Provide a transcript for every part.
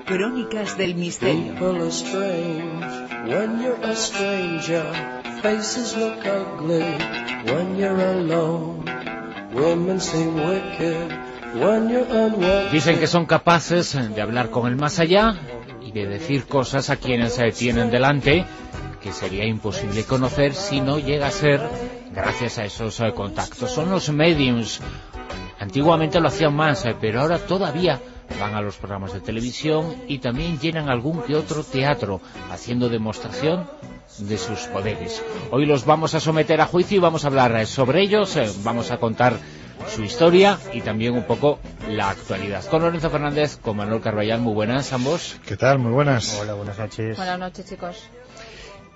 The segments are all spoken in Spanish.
Crónicas del misterio. People are strange when you're a stranger. Faces look ugly when you're alone. Women seem wicked when you're unwanted. Dicen que son capaces de hablar con el más allá y de decir cosas a quienes se tienen delante que sería imposible conocer si no llega a ser gracias a esos contactos. Son los mediums. Antiguamente lo hacían más, pero ahora todavía van a los programas de televisión y también llenan algún que otro teatro haciendo demostración de sus poderes. Hoy los vamos a someter a juicio y vamos a hablar sobre ellos, vamos a contar su historia y también un poco la actualidad. Con Lorenzo Fernández, con Manuel Carballal, muy buenas ambos. ¿Qué tal? Muy buenas. Hola, buenas noches. Buenas noches, chicos.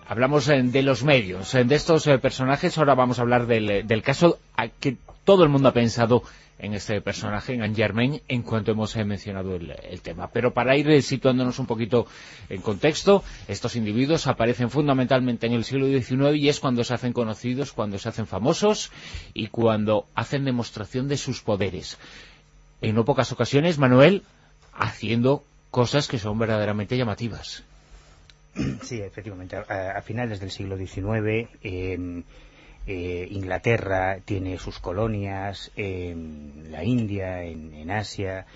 Hablamos de los medios, de estos personajes. Ahora vamos a hablar del caso a que todo el mundo ha pensado en este personaje, en Anne-Germain, en cuanto hemos mencionado el tema. Pero para ir situándonos un poquito en contexto, estos individuos aparecen fundamentalmente en el siglo XIX y es cuando se hacen conocidos, cuando se hacen famosos y cuando hacen demostración de sus poderes. En no pocas ocasiones, Manuel, haciendo cosas que son verdaderamente llamativas. Sí, efectivamente. A finales del siglo XIX, Inglaterra tiene sus colonias, en la India, en Asia.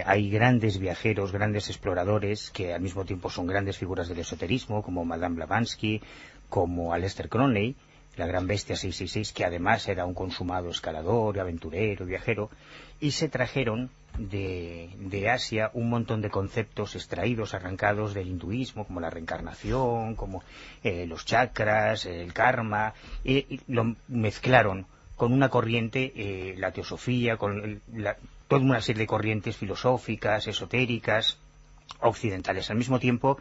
Hay grandes viajeros, grandes exploradores que al mismo tiempo son grandes figuras del esoterismo, como Madame Blavatsky, como Aleister Crowley, la gran bestia 666, que además era un consumado escalador, aventurero, viajero, y se trajeron de Asia un montón de conceptos extraídos, arrancados del hinduismo, como la reencarnación, como los chakras, el karma, y lo mezclaron con una corriente, la teosofía, con toda una serie de corrientes filosóficas, esotéricas, occidentales. Al mismo tiempo,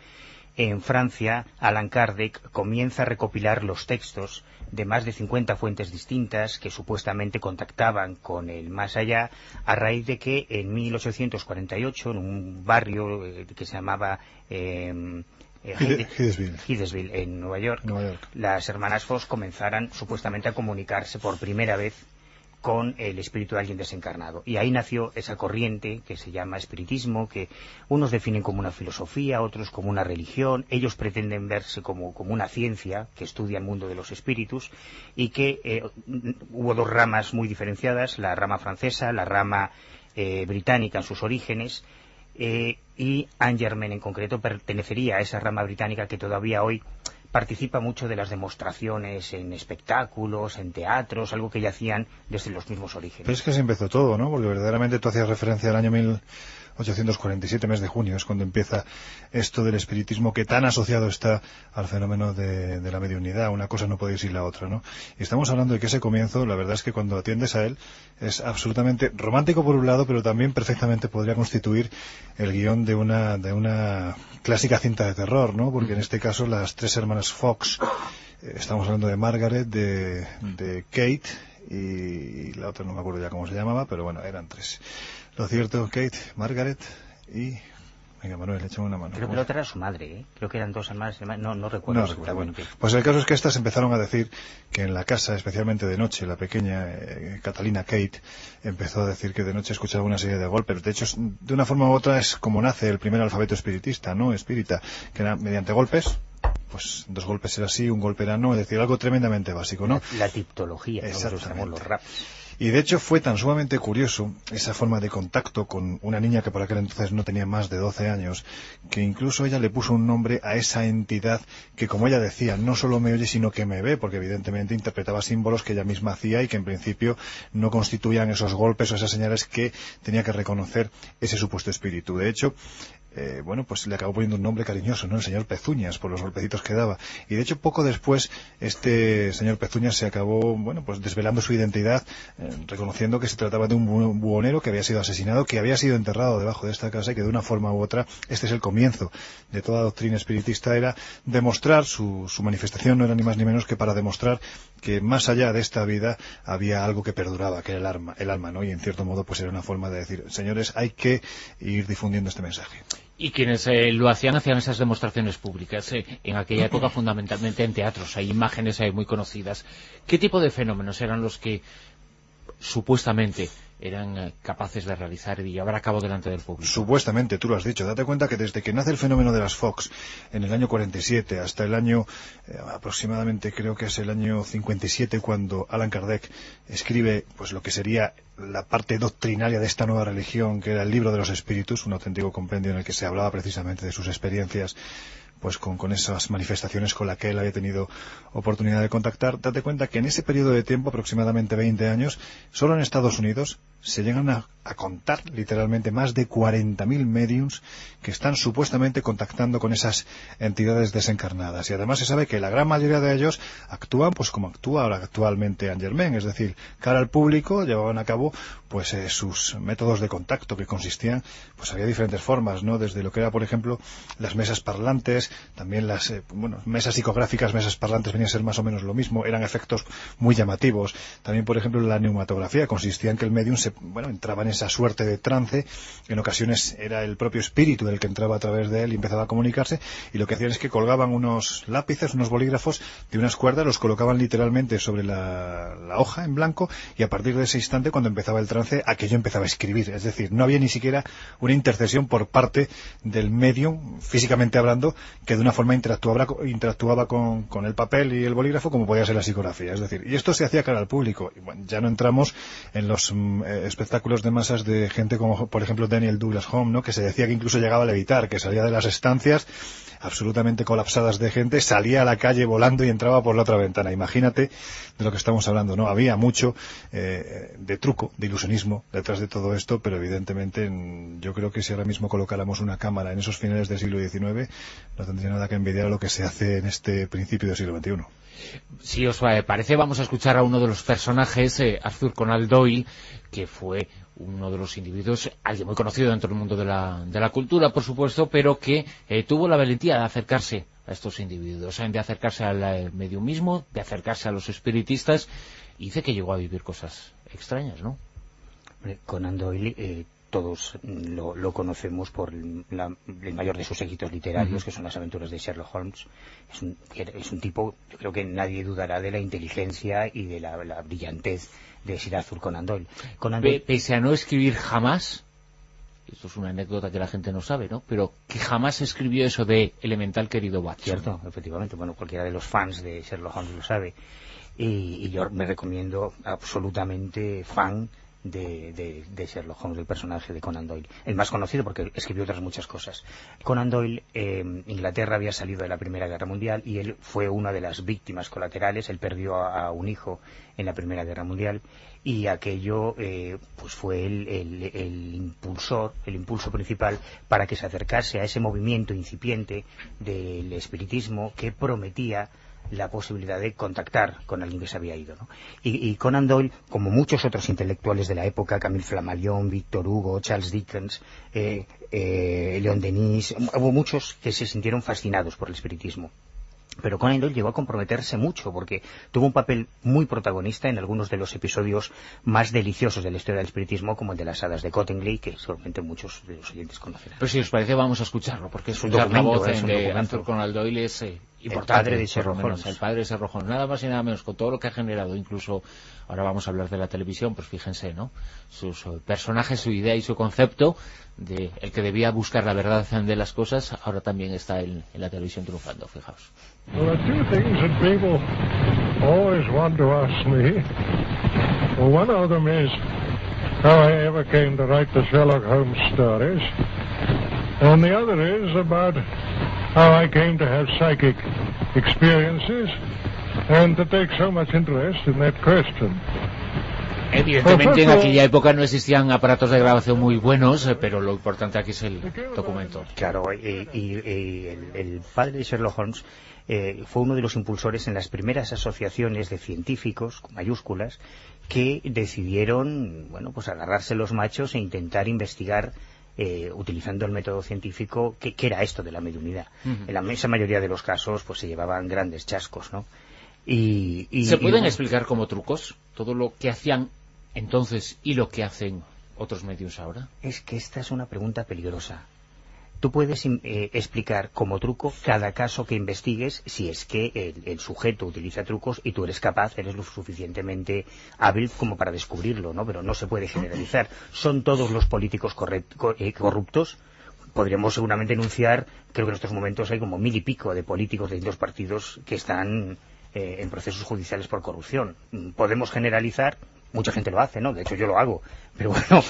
en Francia, Allan Kardec comienza a recopilar los textos de más de 50 fuentes distintas que supuestamente contactaban con el más allá, a raíz de que en 1848, en un barrio que se llamaba Hydesville, en Nueva York, las hermanas Fox comenzaran supuestamente a comunicarse por primera vez con el espíritu de alguien desencarnado. Y ahí nació esa corriente que se llama espiritismo, que unos definen como una filosofía, otros como una religión. Ellos pretenden verse como una ciencia que estudia el mundo de los espíritus, y que hubo dos ramas muy diferenciadas, la rama francesa, la rama británica en sus orígenes, y Anne-Germain en concreto pertenecería a esa rama británica que todavía hoy participa mucho de las demostraciones en espectáculos, en teatros, algo que ya hacían desde los mismos orígenes. Pero es que se empezó todo, ¿no? Porque verdaderamente tú hacías referencia al año 1847, mes de junio, es cuando empieza esto del espiritismo que tan asociado está al fenómeno de la mediunidad. Una cosa no puede ir sin la otra, ¿no? Y estamos hablando de que ese comienzo, la verdad es que cuando atiendes a él, es absolutamente romántico por un lado, pero también perfectamente podría constituir el guión de una clásica cinta de terror, ¿no? Porque en este caso las tres hermanas Fox, estamos hablando de Margaret, de Kate, y la otra no me acuerdo ya cómo se llamaba, pero bueno, eran tres. Lo cierto, Kate, Margaret y... Venga, Manuel, échame una mano. Creo que la otra era su madre, ¿eh? Creo que eran dos hermanas, no recuerdo. No recuerdo, bueno. Pues el caso es que estas empezaron a decir que en la casa, especialmente de noche, la pequeña Catalina Kate empezó a decir que de noche escuchaba una serie de golpes. De hecho, de una forma u otra es como nace el primer alfabeto espiritista, ¿no? Espírita, que era mediante golpes. Pues dos golpes era sí, un golpe era no, es decir, algo tremendamente básico, ¿no? La tiptología, nosotros usamos los raps. Y de hecho fue tan sumamente curioso esa forma de contacto con una niña que por aquel entonces no tenía más de 12 años, que incluso ella le puso un nombre a esa entidad que, como ella decía, no solo me oye sino que me ve, porque evidentemente interpretaba símbolos que ella misma hacía y que en principio no constituían esos golpes o esas señales que tenía que reconocer ese supuesto espíritu. De hecho, pues le acabó poniendo un nombre cariñoso, ¿no? El señor Pezuñas, por los golpecitos que daba. Y de hecho, poco después, este señor Pezuñas se acabó, pues desvelando su identidad, reconociendo que se trataba de un buhonero que había sido asesinado, que había sido enterrado debajo de esta casa y que de una forma u otra, este es el comienzo de toda doctrina espiritista, era demostrar su manifestación, no era ni más ni menos que para demostrar que más allá de esta vida había algo que perduraba, que era el alma, ¿no? Y en cierto modo, pues era una forma de decir, señores, hay que ir difundiendo este mensaje. Y quienes lo hacían esas demostraciones públicas, en aquella época fundamentalmente en teatros, hay imágenes muy conocidas. ¿Qué tipo de fenómenos eran los que supuestamente eran capaces de realizar y llevar a cabo delante del público. Supuestamente, tú lo has dicho. Date cuenta que desde que nace el fenómeno de las Fox en el año 47 hasta el año aproximadamente, creo que es el año 57, cuando Allan Kardec escribe pues lo que sería la parte doctrinaria de esta nueva religión, que era el Libro de los Espíritus, un auténtico compendio en el que se hablaba precisamente de sus experiencias pues con esas manifestaciones con las que él había tenido oportunidad de contactar. Date cuenta que en ese periodo de tiempo, aproximadamente 20 años, solo en Estados Unidos se llegan a contar literalmente más de 40.000 mediums que están supuestamente contactando con esas entidades desencarnadas. Y además se sabe que la gran mayoría de ellos actúan pues como actúa ahora actualmente Saint Germain, es decir, cara al público, llevaban a cabo pues sus métodos de contacto, que consistían, pues había diferentes formas, ¿no? Desde lo que era, por ejemplo, las mesas parlantes, también las mesas psicográficas, mesas parlantes venían a ser más o menos lo mismo, eran efectos muy llamativos. También, por ejemplo, la neumatografía consistía en que el medium entraba en esa suerte de trance. En ocasiones era el propio espíritu el que entraba a través de él y empezaba a comunicarse, y lo que hacían es que colgaban unos lápices, unos bolígrafos de unas cuerdas, los colocaban literalmente sobre la hoja en blanco, y a partir de ese instante, cuando empezaba el trance, aquello empezaba a escribir. Es decir, no había ni siquiera una intercesión por parte del medium, físicamente hablando, que de una forma interactuaba con el papel y el bolígrafo, como podía ser la psicografía. Es decir, y esto se hacía cara al público. Y bueno, ya no entramos en los espectáculos de masas de gente como, por ejemplo, Daniel Douglas Home, ¿no? Que se decía que incluso llegaba a levitar, que salía de las estancias absolutamente colapsadas de gente, salía a la calle volando y entraba por la otra ventana. Imagínate de lo que estamos hablando, ¿no? Había mucho de truco, de ilusionismo detrás de todo esto, pero evidentemente yo creo que si ahora mismo colocáramos una cámara en esos finales del siglo XIX, no tendría nada que envidiar a lo que se hace en este principio del siglo XXI. Si os parece, vamos a escuchar a uno de los personajes, Arthur Conan Doyle, que fue uno de los individuos, alguien muy conocido dentro del mundo de la cultura, por supuesto, pero que tuvo la valentía de acercarse a estos individuos, de acercarse al mediumismo, de acercarse a los espiritistas, y dice que llegó a vivir cosas extrañas, ¿no? Conan Doyle, todos lo conocemos por el mayor de sus éxitos literarios, que son las aventuras de Sherlock Holmes. Es un tipo, yo creo que nadie dudará de la inteligencia y de la brillantez de Sir Arthur Conan Doyle. Pese a no escribir jamás, esto es una anécdota que la gente no sabe, ¿no? Pero que jamás escribió eso de Elemental querido Watson. Cierto, efectivamente. Bueno, cualquiera de los fans de Sherlock Holmes lo sabe. Y yo me recomiendo absolutamente fan de Sherlock Holmes, del personaje de Conan Doyle, el más conocido porque escribió otras muchas cosas. Conan Doyle, Inglaterra había salido de la Primera Guerra Mundial y él fue una de las víctimas colaterales. Él perdió a un hijo en la Primera Guerra Mundial, y aquello pues fue el impulso principal para que se acercase a ese movimiento incipiente del espiritismo que prometía la posibilidad de contactar con alguien que se había ido, ¿no? Y Conan Doyle, como muchos otros intelectuales de la época, Camille Flammarion, Victor Hugo, Charles Dickens, Leon Denis, hubo muchos que se sintieron fascinados por el espiritismo. Pero Conan Doyle llegó a comprometerse mucho porque tuvo un papel muy protagonista en algunos de los episodios más deliciosos de la historia del espiritismo, como el de las hadas de Cottingley, que seguramente muchos de los oyentes conocerán. Pero si os parece, vamos a escucharlo, porque escuchar la voz de Arthur Conan Doyle es importante. El padre de Sherlock Holmes. El padre de Sherlock Holmes, nada más y nada menos, con todo lo que ha generado. Incluso ahora vamos a hablar de la televisión, pues fíjense, ¿no? Sus personajes, su idea y su concepto de el que debía buscar la verdad de las cosas, ahora también está en la televisión triunfando, fijaos. Well, there are two things that people always want to ask me. Well, one of them is how I ever came to write the Sherlock Holmes stories, and the other is about how I came to have psychic experiences and to take so much interest in that question. Evidentemente en aquella época no existían aparatos de grabación muy buenos, pero lo importante aquí es el documento. Claro, y el padre de Sherlock Holmes fue uno de los impulsores en las primeras asociaciones de científicos, con mayúsculas, que decidieron, bueno, pues agarrarse los machos e intentar investigar, utilizando el método científico, qué era esto de la mediunidad. En la inmensa mayoría de los casos pues se llevaban grandes chascos, ¿no? ¿Se pueden explicar como trucos todo lo que hacían entonces y lo que hacen otros medios ahora? Es que esta es una pregunta peligrosa. tú puedes explicar como truco cada caso que investigues si es que el sujeto utiliza trucos y tú eres lo suficientemente hábil como para descubrirlo, ¿no? Pero no se puede generalizar. ¿Son todos los políticos corruptos? Podríamos seguramente enunciar, creo que en estos momentos hay como 1000 y pico de políticos de distintos partidos que están en procesos judiciales por corrupción. Podemos generalizar. Mucha gente lo hace, ¿no? De hecho yo lo hago, pero bueno,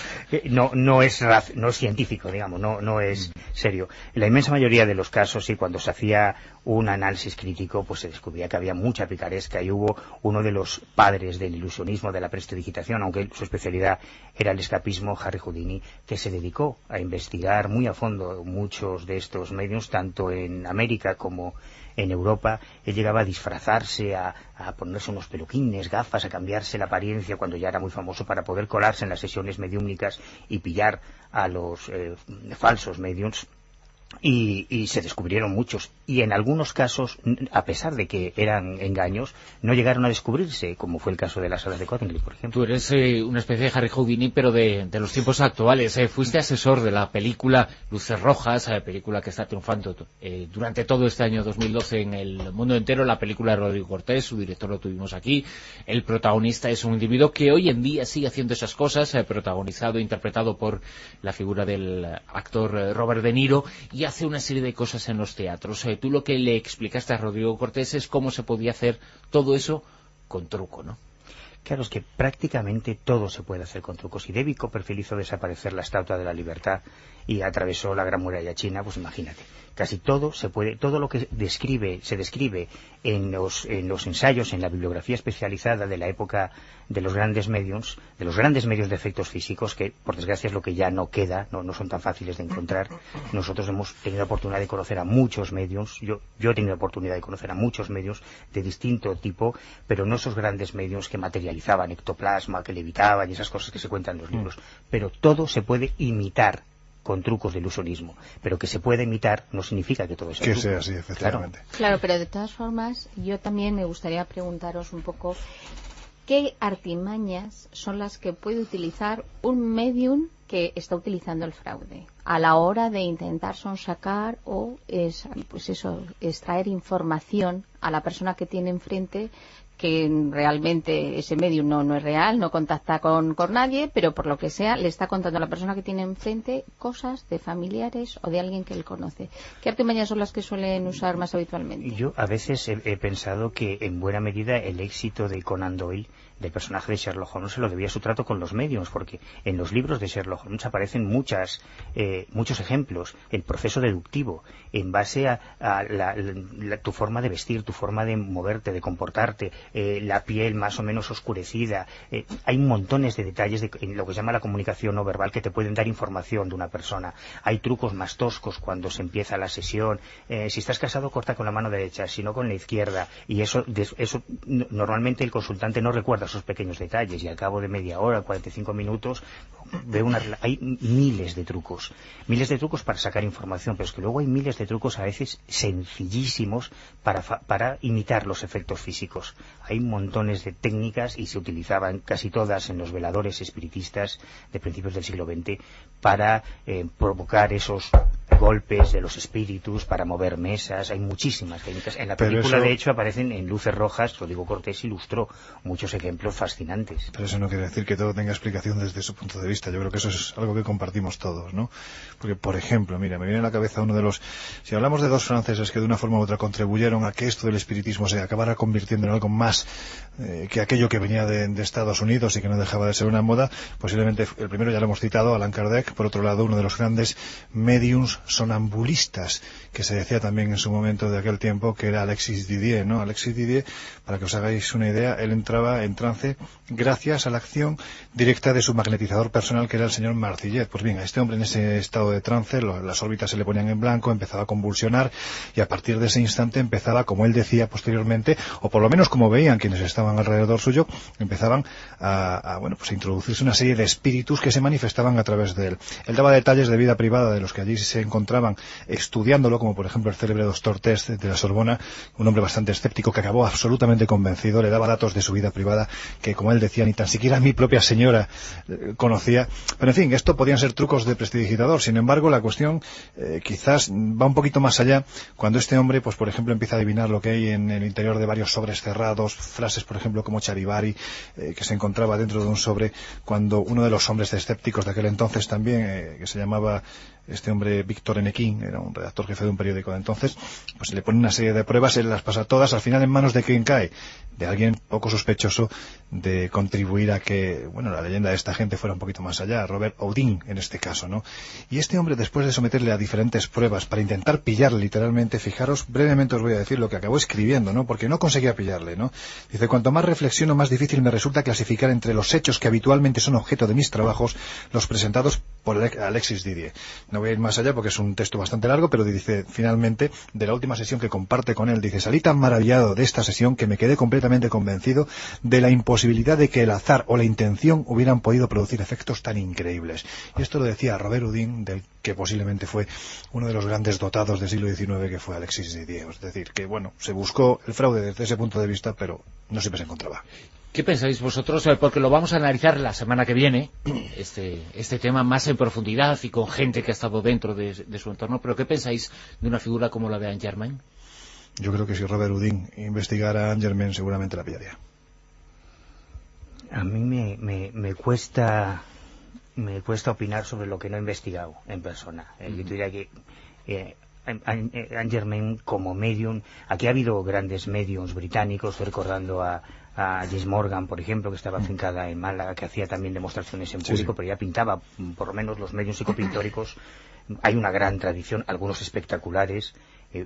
no es científico, digamos, no es serio. En la inmensa mayoría de los casos, y cuando se hacía un análisis crítico, pues se descubría que había mucha picaresca, y hubo uno de los padres del ilusionismo, de la prestidigitación, aunque su especialidad era el escapismo, Harry Houdini, que se dedicó a investigar muy a fondo muchos de estos medios, tanto en América como en Europa. Él llegaba a disfrazarse, a ponerse unos peluquines, gafas, a cambiarse la apariencia cuando ya era muy famoso para poder colarse en las sesiones mediúmnicas y pillar a los falsos mediums. Y se descubrieron muchos, y en algunos casos, a pesar de que eran engaños, no llegaron a descubrirse, como fue el caso de las hadas de Cottingley, por ejemplo. Tú eres una especie de Harry Houdini, pero de los tiempos actuales. Fuiste asesor de la película Luces Rojas, película que está triunfando durante todo este año 2012 en el mundo entero, la película de Rodrigo Cortés. Su director lo tuvimos aquí. El protagonista es un individuo que hoy en día sigue haciendo esas cosas, protagonizado e interpretado por la figura del actor Robert De Niro, y hace una serie de cosas en los teatros. Tú lo que le explicaste a Rodrigo Cortés es cómo se podía hacer todo eso con truco, ¿no? Claro, es que prácticamente todo se puede hacer con trucos. Si David Copperfield hizo desaparecer la Estatua de la Libertad y atravesó la Gran Muralla China, pues imagínate. Casi todo se puede, todo lo que se describe en los ensayos, en la bibliografía especializada de la época de los grandes medios de efectos físicos, que por desgracia es lo que ya no queda, no son tan fáciles de encontrar. Nosotros hemos tenido la oportunidad de conocer a muchos medios, yo he tenido la oportunidad de conocer a muchos medios de distinto tipo, pero no esos grandes medios que materializaban ectoplasma, que levitaban y esas cosas que se cuentan en los libros. Pero todo se puede imitar con trucos de ilusionismo, pero que se pueda imitar no significa que todo sea truco. sea así, efectivamente. Claro, pero de todas formas, yo también me gustaría preguntaros un poco qué artimañas son las que puede utilizar un medium que está utilizando el fraude a la hora de intentar sonsacar o extraer información a la persona que tiene enfrente, que realmente ese medium no es real, no contacta con nadie, pero por lo que sea le está contando a la persona que tiene enfrente cosas de familiares o de alguien que él conoce. ¿Qué artimañas son las que suelen usar más habitualmente? Yo a veces he pensado que en buena medida el éxito de Conan Doyle, del personaje de Sherlock Holmes, se lo debía a su trato con los mediums, porque en los libros de Sherlock Holmes aparecen muchos ejemplos. El proceso deductivo, en base a tu forma de vestir, tu forma de moverte, de comportarte, la piel más o menos oscurecida. Hay montones de detalles en lo que se llama la comunicación no verbal que te pueden dar información de una persona. Hay trucos más toscos cuando se empieza la sesión. Si estás casado, corta con la mano derecha, si no con la izquierda. Y eso normalmente el consultante no recuerda esos pequeños detalles, y al cabo de media hora, 45 minutos, hay miles de trucos para sacar información, pero es que luego hay miles de trucos a veces sencillísimos para imitar los efectos físicos. Hay montones de técnicas, y se utilizaban casi todas en los veladores espiritistas de principios del siglo XX para provocar esos golpes de los espíritus, para mover mesas. Hay muchísimas técnicas. En la película, de hecho, aparecen en Luces Rojas. Rodrigo Cortés ilustró muchos ejemplos fascinantes. Pero eso no quiere decir que todo tenga explicación desde su punto de vista. Yo creo que eso es algo que compartimos todos, ¿no? Porque, por ejemplo, mira, me viene a la cabeza uno de los... Si hablamos de dos franceses que de una forma u otra contribuyeron a que esto del espiritismo se acabara convirtiendo en algo más que aquello que venía de Estados Unidos y que no dejaba de ser una moda, posiblemente el primero ya lo hemos citado, Allan Kardec. Por otro lado, uno de los grandes mediums sonambulistas, que se decía también en su momento de aquel tiempo, que era Alexis Didier, ¿no? Alexis Didier, para que os hagáis una idea, él entraba en trance gracias a la acción directa de su magnetizador personal, que era el señor Marcillet. Pues bien, a este hombre en ese estado de trance, las órbitas se le ponían en blanco, empezaba a convulsionar, y a partir de ese instante empezaba, como él decía posteriormente, o por lo menos como veían quienes estaban alrededor suyo, empezaban a introducirse una serie de espíritus que se manifestaban a través de él. Él daba detalles de vida privada de los que allí se encontraban, encontraban estudiándolo, como por ejemplo el célebre doctor Test de la Sorbona, un hombre bastante escéptico que acabó absolutamente convencido, le daba datos de su vida privada que, como él decía, ni tan siquiera mi propia señora conocía. Pero en fin, esto podían ser trucos de prestidigitador. Sin embargo, la cuestión quizás va un poquito más allá cuando este hombre, pues por ejemplo, empieza a adivinar lo que hay en el interior de varios sobres cerrados, frases por ejemplo como Charivari, que se encontraba dentro de un sobre, cuando uno de los hombres escépticos de aquel entonces también, que se llamaba este hombre Víctor Enequín, era un redactor jefe de un periódico de entonces, pues le pone una serie de pruebas, él las pasa todas, al final en manos de quien cae, de alguien poco sospechoso de contribuir a que, bueno, la leyenda de esta gente fuera un poquito más allá, Robert Houdin en este caso, ¿no? Y este hombre, después de someterle a diferentes pruebas para intentar pillarle literalmente, fijaros, brevemente os voy a decir lo que acabó escribiendo, ¿no? Porque no conseguía pillarle, ¿no? Dice, cuanto más reflexiono, más difícil me resulta clasificar entre los hechos que habitualmente son objeto de mis trabajos, los presentados por Alexis Didier. No voy a ir más allá porque es un texto bastante largo, pero dice, finalmente, de la última sesión que comparte con él, dice, salí tan maravillado de esta sesión que me quedé completamente convencido de la imposibilidad de que el azar o la intención hubieran podido producir efectos tan increíbles. Y esto lo decía Robert Houdin, del que posiblemente fue uno de los grandes dotados del siglo XIX, que fue Alexis Didier. Es decir, que bueno, se buscó el fraude desde ese punto de vista, pero no siempre se encontraba. ¿Qué pensáis vosotros? Porque lo vamos a analizar la semana que viene, este tema más en profundidad y con gente que ha estado dentro de su entorno, pero ¿qué pensáis de una figura como la de Angermain? Yo creo que si Robert Houdin investigara a Angermain seguramente la pillaría. A mí me cuesta opinar sobre lo que no he investigado en persona. Yo diría que Angermain como medium, aquí ha habido grandes mediums británicos, estoy recordando a James Morgan, por ejemplo, que estaba afincada en Málaga, que hacía también demostraciones en público, pero ya pintaba, por lo menos los medios psicopintóricos, hay una gran tradición, algunos espectaculares.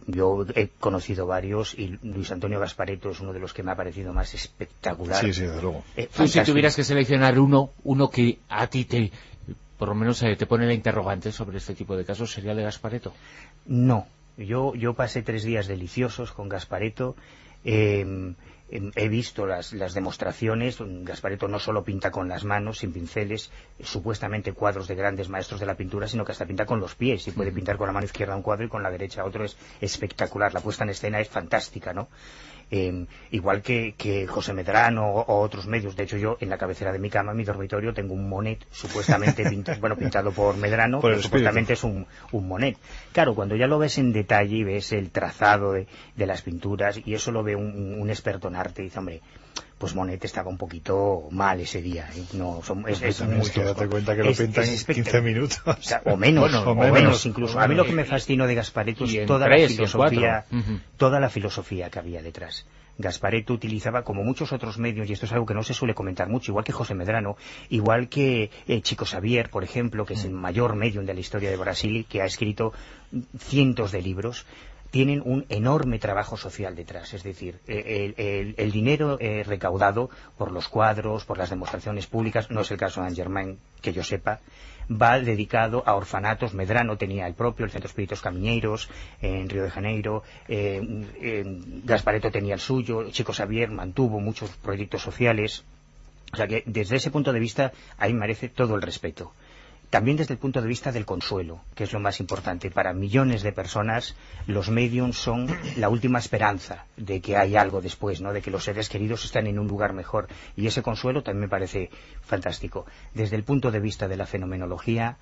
Yo he conocido varios y Luis Antonio Gasparetto es uno de los que me ha parecido más espectacular. Sí, desde luego. Tú, si tuvieras que seleccionar uno que a ti por lo menos te pone la interrogante sobre este tipo de casos, ¿sería el de Gasparetto? No, yo pasé 3 días deliciosos con Gasparetto. He visto las demostraciones. Gasparetto no solo pinta con las manos, sin pinceles, supuestamente cuadros de grandes maestros de la pintura, sino que hasta pinta con los pies, y puede pintar con la mano izquierda un cuadro y con la derecha otro. Es espectacular, la puesta en escena es fantástica, ¿no? Igual que José Medrano o otros medios. De hecho, yo en la cabecera de mi cama, en mi dormitorio, tengo un Monet supuestamente pintado por Medrano, pero supuestamente es un Monet. Claro, cuando ya lo ves en detalle y ves el trazado de las pinturas, y eso lo ve un experto en arte, y dice, hombre, pues Monet estaba un poquito mal ese día, ¿eh? No, es muy que date cuenta que lo pintan en 15 minutos. O menos incluso. A mí lo que me fascinó de Gasparetto es toda la filosofía que había detrás. Gasparetto utilizaba, como muchos otros medios, y esto es algo que no se suele comentar mucho, igual que José Medrano, igual que Chico Xavier, por ejemplo, que es el mayor medium de la historia de Brasil, que ha escrito cientos de libros, tienen un enorme trabajo social detrás. Es decir, el dinero recaudado por los cuadros, por las demostraciones públicas, no es el caso de Angermain, que yo sepa, va dedicado a orfanatos. Medrano tenía el propio, el Centro Espíritos Camiñeiros, en Río de Janeiro, Gasparetto tenía el suyo, Chico Xavier mantuvo muchos proyectos sociales. O sea que desde ese punto de vista ahí merece todo el respeto. También desde el punto de vista del consuelo, que es lo más importante. Para millones de personas, los mediums son la última esperanza de que hay algo después, ¿no? De que los seres queridos están en un lugar mejor. Y ese consuelo también me parece fantástico. Desde el punto de vista de la fenomenología,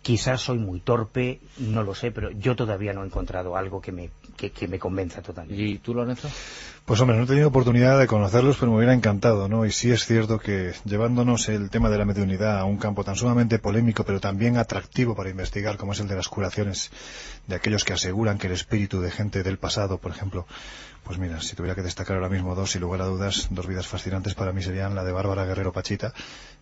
quizás soy muy torpe, no lo sé, pero yo todavía no he encontrado algo que me convenza totalmente. ¿Y tú, Lorenzo? Pues hombre, no he tenido oportunidad de conocerlos, pero me hubiera encantado, ¿no? Y sí es cierto que llevándonos el tema de la mediunidad a un campo tan sumamente polémico, pero también atractivo para investigar, como es el de las curaciones de aquellos que aseguran que el espíritu de gente del pasado, por ejemplo, pues mira, si tuviera que destacar ahora mismo dos, sin lugar a dudas, dos vidas fascinantes para mí serían la de Bárbara Guerrero Pachita,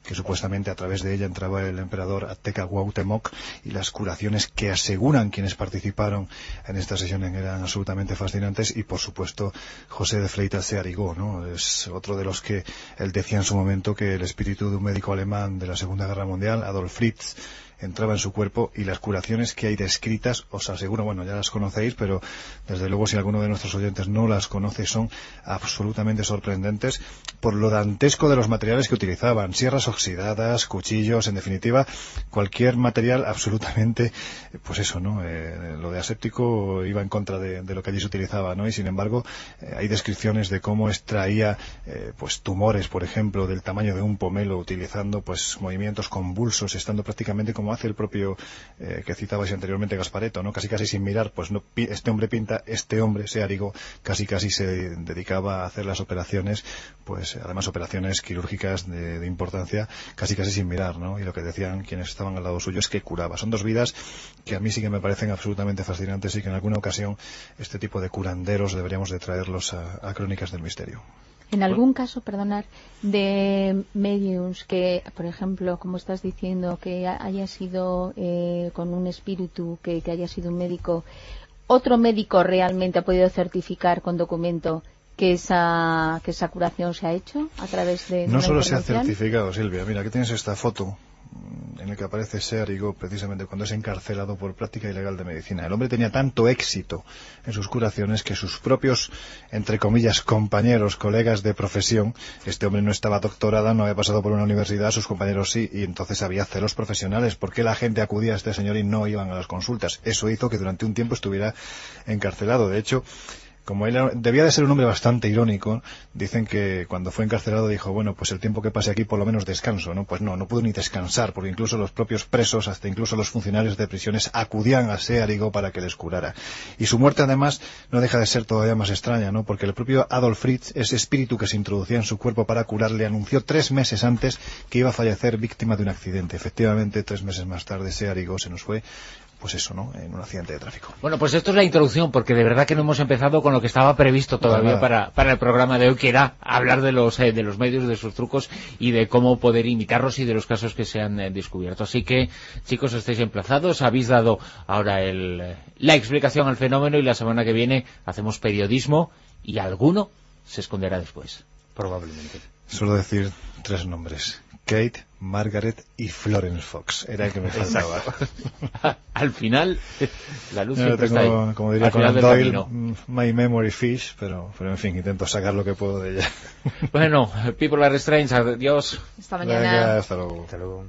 que supuestamente a través de ella entraba el emperador Azteca Cuauhtémoc, y las curaciones que aseguran quienes participaron en esta sesión eran absolutamente fascinantes, y por supuesto José de Fleitas de Arigó, ¿no? Es otro de los que él decía en su momento que el espíritu de un médico alemán de la Segunda Guerra Mundial, Adolf Fritz, entraba en su cuerpo, y las curaciones que hay descritas, os aseguro, bueno, ya las conocéis, pero desde luego si alguno de nuestros oyentes no las conoce, son absolutamente sorprendentes por lo dantesco de los materiales que utilizaban: sierras oxidadas, cuchillos, en definitiva, cualquier material absolutamente, pues eso, ¿no? Lo de aséptico iba en contra de lo que allí se utilizaba, ¿no? Y sin embargo, hay descripciones de cómo extraía pues tumores, por ejemplo, del tamaño de un pomelo, utilizando pues movimientos convulsos, estando prácticamente como hace el propio que citabais anteriormente, Gasparetto, ¿no? Casi sin mirar, pues no, este hombre pinta, este hombre, Searigo, casi se dedicaba a hacer las operaciones, pues además operaciones quirúrgicas de importancia, casi sin mirar, ¿no? Y lo que decían quienes estaban al lado suyo es que curaba. Son dos vidas que a mí sí que me parecen absolutamente fascinantes, y que en alguna ocasión este tipo de curanderos deberíamos de traerlos a Crónicas del Misterio. En algún caso, perdonar, de mediums que, por ejemplo, como estás diciendo, que haya sido con un espíritu, que haya sido un médico, ¿otro médico realmente ha podido certificar con documento que esa curación se ha hecho a través de No solo se ha certificado, Silvia, mira, aquí tienes esta foto en el que aparece Searigo precisamente cuando es encarcelado por práctica ilegal de medicina. El hombre tenía tanto éxito en sus curaciones que sus propios, entre comillas, compañeros, colegas de profesión, este hombre no estaba doctorado, no había pasado por una universidad, sus compañeros sí, y entonces había celos profesionales. ¿Por qué la gente acudía a este señor y no iban a las consultas? Eso hizo que durante un tiempo estuviera encarcelado. De hecho, como él debía de ser un hombre bastante irónico, dicen que cuando fue encarcelado dijo, bueno, pues el tiempo que pase aquí por lo menos descanso, ¿no? Pues no pudo ni descansar, porque incluso los propios presos, hasta incluso los funcionarios de prisiones, acudían a Searigo para que les curara. Y su muerte, además, no deja de ser todavía más extraña, ¿no? Porque el propio Adolf Fritz, ese espíritu que se introducía en su cuerpo para curarle, anunció 3 meses antes que iba a fallecer víctima de un accidente. Efectivamente, 3 meses más tarde, Searigo se nos fue, pues eso, ¿no?, en un accidente de tráfico. Bueno, pues esto es la introducción, porque de verdad que no hemos empezado con lo que estaba previsto todavía para el programa de hoy, que era hablar de los medios, de sus trucos y de cómo poder imitarlos y de los casos que se han descubierto. Así que, chicos, estáis emplazados, habéis dado ahora la explicación al fenómeno, y la semana que viene hacemos periodismo y alguno se esconderá después, probablemente. Solo decir 3 nombres: Kate, Margaret y Florence Fox. Era el que me faltaba. Al final, la luz siempre está ahí. Como diría Conan Doyle, my memory fish, pero en fin, intento sacar lo que puedo de ella. Bueno, People are strange, adiós. Hasta mañana. Venga, hasta luego. Hasta luego.